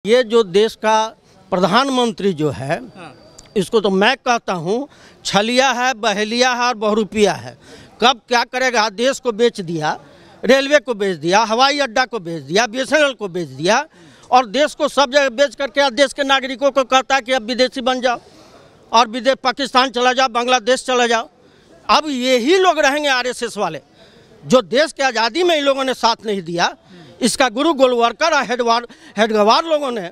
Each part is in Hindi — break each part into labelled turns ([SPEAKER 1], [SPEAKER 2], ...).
[SPEAKER 1] ये जो देश का प्रधानमंत्री जो है, इसको तो मैं कहता हूँ छलिया है, बहेलिया है और बहुरूपिया है। कब क्या करेगा? देश को बेच दिया, रेलवे को बेच दिया, हवाई अड्डा को बेच दिया, BSNL को बेच दिया और देश को सब जगह बेच करके देश के नागरिकों को कहता है कि अब विदेशी बन जाओ और विदेश पाकिस्तान चला जाओ, बांग्लादेश चला जाओ। अब यही लोग रहेंगे RSS वाले, जो देश की आज़ादी में इन लोगों ने साथ नहीं दिया। इसका गुरु गोलवरकर और हेडगवार लोगों ने,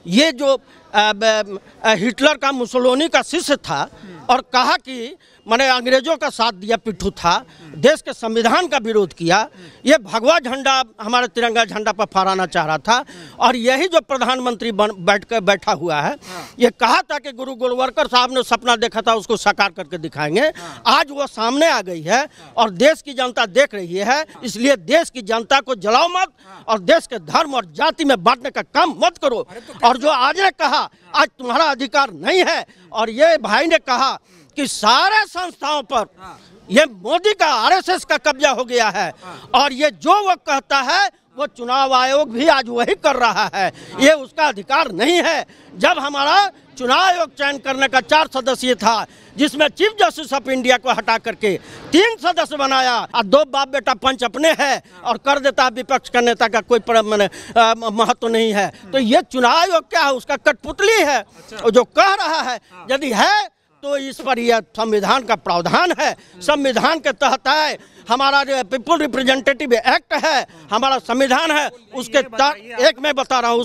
[SPEAKER 1] ये जो हिटलर का मुसोलिनी का शिष्य था और कहा कि मैंने अंग्रेजों का साथ दिया, पिट्ठू था, देश के संविधान का विरोध किया, ये भगवा झंडा हमारे तिरंगा झंडा पर फहराना चाह रहा था। और यही जो प्रधानमंत्री बैठा हुआ है, ये कहा था कि गुरु गोलवरकर साहब ने सपना देखा था, उसको साकार करके दिखाएंगे। आज वो सामने आ गई है और देश की जनता देख रही है। इसलिए देश की जनता को जलाओ मत और देश के धर्म और जाति में बांटने का काम मत करो। और जो आज ने कहा आज तुम्हारा अधिकार नहीं है, और ये भाई ने कहा कि सारे संस्थाओं पर ये मोदी का RSS का कब्जा हो गया है और ये जो वो कहता है वो चुनाव आयोग भी आज वही कर रहा है। ये उसका अधिकार नहीं है। जब हमारा चुनाव आयोग चयन करने का 4 सदस्यीय था, जिसमें चीफ जस्टिस ऑफ इंडिया को हटा करके 3 सदस्य बनाया और 2 बाप बेटा पंच अपने हैं और कर देता विपक्ष का नेता का कोई महत्व नहीं है, तो ये चुनाव आयोग क्या है? उसका कठपुतली है। अच्छा। जो कह रहा है यदि है तो इस पर यह संविधान का प्रावधान है, संविधान के तहत है, हमारा पीपल रिप्रेजेंटेटिव एक्ट है, हमारा संविधान है, उसके एक मैं बता रहा हूँ,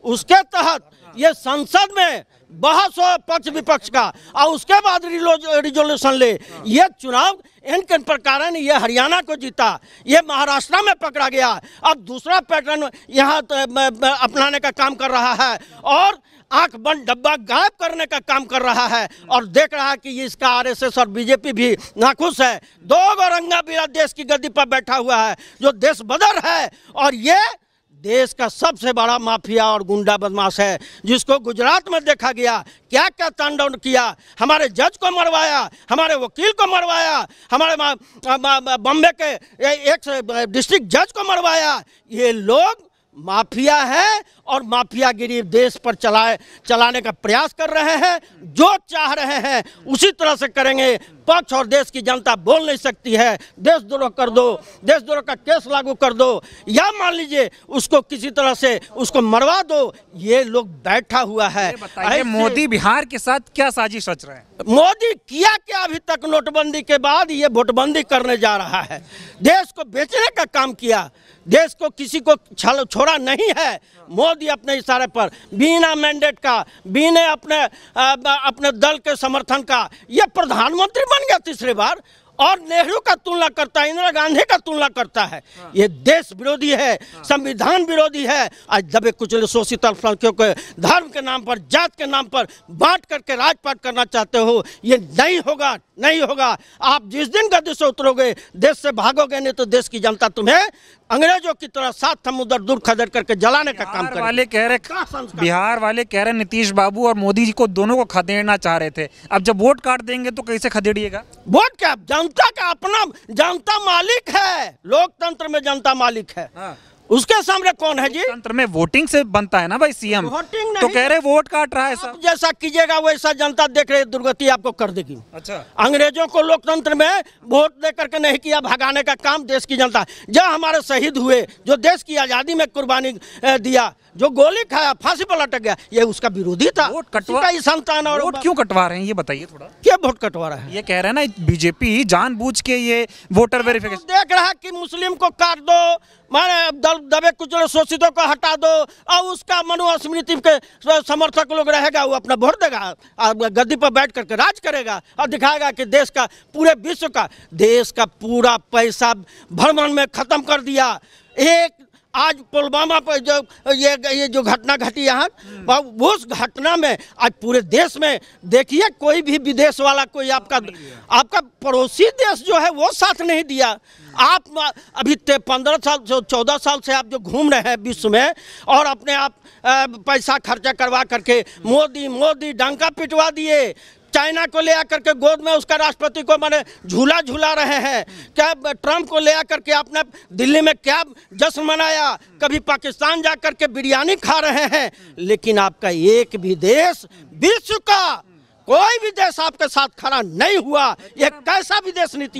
[SPEAKER 1] उसके तहत ये संसद में बहस हो पक्ष विपक्ष का और उसके बाद रिजोल्यूशन ले। ये चुनाव इन प्रकार ने ये हरियाणा को जीता, ये महाराष्ट्र में पकड़ा गया, अब दूसरा पैटर्न यहाँ अपनाने का काम कर रहा है और आंख बंद डब्बा गायब करने का काम कर रहा है। और देख रहा है कि इसका RSS और BJP भी नाखुश है। 2 औरंगा बिरा देश की गद्दी पर बैठा हुआ है, जो देश बदर है और ये देश का सबसे बड़ा माफिया और गुंडा बदमाश है, जिसको गुजरात में देखा गया क्या क्या तांडव किया। हमारे जज को मरवाया, हमारे वकील को मरवाया, हमारे बॉम्बे के एक डिस्ट्रिक्ट जज को मरवाया। ये लोग माफिया है और माफियागिरी देश पर चलाने का प्रयास कर रहे हैं। जो चाह रहे हैं उसी तरह से करेंगे। पक्ष और देश की जनता बोल नहीं सकती है देशद्रोह कर दो, देशद्रोह का केस लागू कर दो, या मान लीजिए उसको किसी तरह से उसको मरवा दो। ये लोग बैठा हुआ है।
[SPEAKER 2] मोदी बिहार के साथ क्या साजिश रच रहे हैं?
[SPEAKER 1] मोदी किया क्या अभी तक? नोटबंदी के बाद ये वोटबंदी करने जा रहा है। देश को बेचने का काम किया, देश को किसी को छोड़ा नहीं है। मोदी अपने इशारे पर बिना मैंडेट का, बिना अपने दल के समर्थन का ये प्रधानमंत्री बन गया 3री बार और नेहरू का तुलना करता है, इंदिरा गांधी का तुलना करता है। ये देश विरोधी है, संविधान विरोधी है। आज दबे कुचले शोषित अल्पसंख्यकों के धर्म के नाम पर, जात के नाम पर बांट करके राजपाट करना चाहते हो। ये नहीं होगा, नहीं होगा। आप जिस दिन गद्दी से उतरोगे, देश से भागोगे, नहीं तो देश की जनता तुम्हें अंग्रेजों की तरह 7 समुद्र दूर खदेड़ करके जलाने का काम करेगी।
[SPEAKER 2] बिहार वाले कह रहे नीतीश बाबू और मोदी जी को दोनों को खदेड़ना चाह रहे थे। अब जब वोट काट देंगे तो कैसे खदेड़िएगा?
[SPEAKER 1] वोट क्या, जनता का अपना, जनता मालिक है। लोकतंत्र में जनता मालिक है। उसके सामने कौन है जी?
[SPEAKER 2] तंत्र में वोटिंग से बनता है ना भाई CM।
[SPEAKER 1] वोटिंग
[SPEAKER 2] तो कह रहे वोट काट रहा है सब।
[SPEAKER 1] जैसा कीजिएगा वैसा जनता देख रही, दुर्गति आपको कर देगी।
[SPEAKER 2] अच्छा,
[SPEAKER 1] अंग्रेजों को लोकतंत्र में वोट दे करके नहीं किया, भगाने का काम देश की जनता। जब हमारे शहीद हुए, जो देश की आजादी में कुर्बानी दिया, जो गोली खाया, फांसी पर लटक गया, ये उसका विरोधी था।
[SPEAKER 2] वोट कटवा
[SPEAKER 1] संतान और
[SPEAKER 2] वोट क्यों कटवा रहे हैं ये बताइए थोड़ा।
[SPEAKER 1] क्या वोट कटवा रहा है?
[SPEAKER 2] ये कह रहे हैं ना BJP जानबूझ के ये वोटर वेरिफिकेशन
[SPEAKER 1] देख रहा है कि मुस्लिम को काट दो, माने दबे कुचले शोषितों को हटा दो और उसका मनुस्मृति के समर्थक लोग रहेगा, वो अपना वोट देगा, गद्दी पर बैठ करके राज करेगा और दिखाएगा कि देश का, पूरे विश्व का, देश का पूरा पैसा भ्रमण में खत्म कर दिया। एक आज पुलवामा पर जो ये जो घटना घटी यहाँ, उस घटना में आज पूरे देश में देखिए कोई भी विदेश वाला, कोई आपका पड़ोसी देश जो है वो साथ नहीं दिया। आप अभी 15 साल 14 साल से आप जो घूम रहे हैं विश्व में और अपने आप पैसा खर्चा करवा करके मोदी डंका पिटवा दिए। चाइना को ले आकर के गोद में उसका राष्ट्रपति को माने झूला झूला रहे हैं, क्या ट्रम्प को ले आकर के अपने दिल्ली में क्या जश्न मनाया, कभी पाकिस्तान जा कर के बिरयानी खा रहे हैं, लेकिन आपका एक भी देश, विश्व का कोई भी देश आपके साथ खड़ा नहीं हुआ। ये कैसा विदेश नीति